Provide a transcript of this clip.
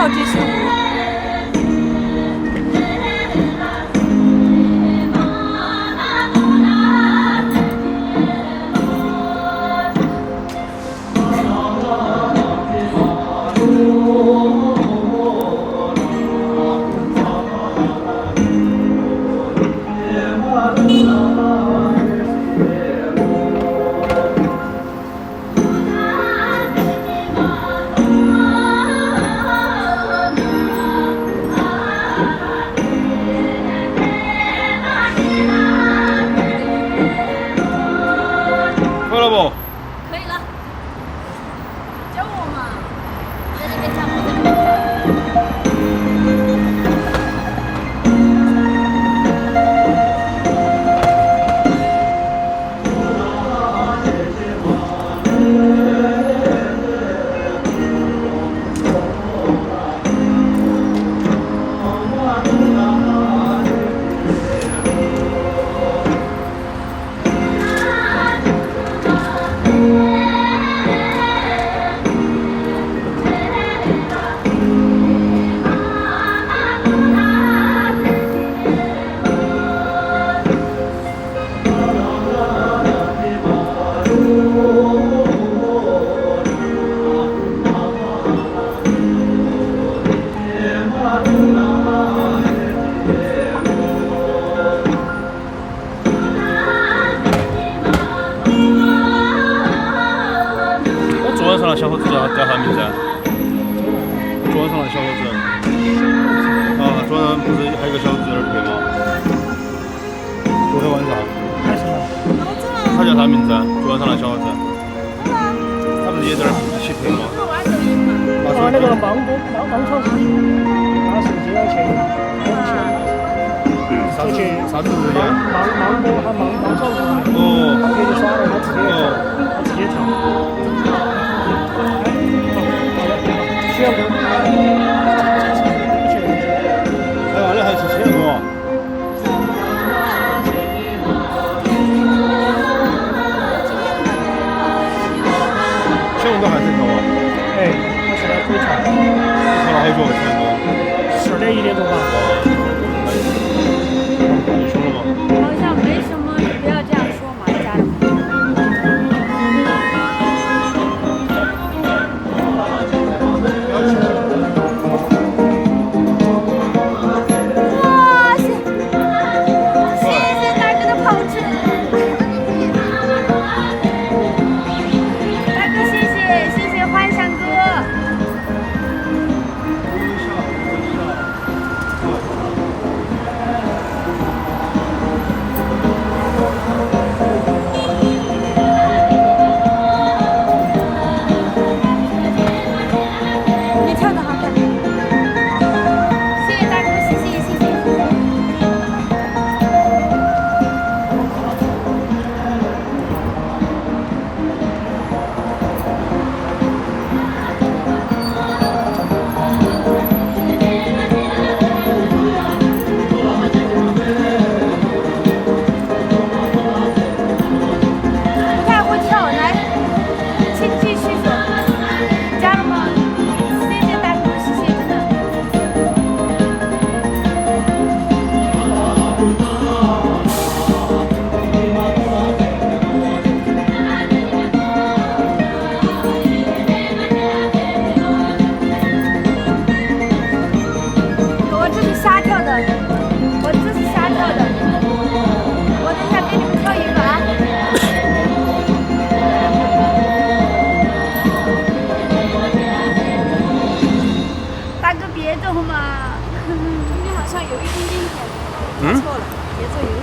跳这些舞。会了不？可以了，教我嘛，在那边跳，我在这边跳。桌子上的小伙子叫啥名字？桌子上的小伙子。啊，桌上不是还有个小伙子在那儿陪吗？昨天晚上。还是吗？他叫啥名字？桌子上的小伙子。他不是也在那儿一起陪吗？啊，那个芒草是拿手机要去，啥子日呀？芒果和芒草是吧？哦。他可以耍的，他直接跳。需要不？哎，完了还是钱不？钱我都还在跳啊。哎，他现在可以跳。跳了好久了，钱不12点1点钟吧。你说了吗？好像没什么，你不要这样说嘛，家人。哇塞！谢谢大哥的炮制。大哥，谢谢幻想哥。你跳的好看，谢谢大哥，谢谢。不太会跳，来，请继续说，加了吗？谢谢大哥，谢谢，真的。我这是瞎跳的，我这是瞎跳的，我等一下给你们跳一个啊。大哥别动嘛，中间好像有一点点错了，节奏有一点。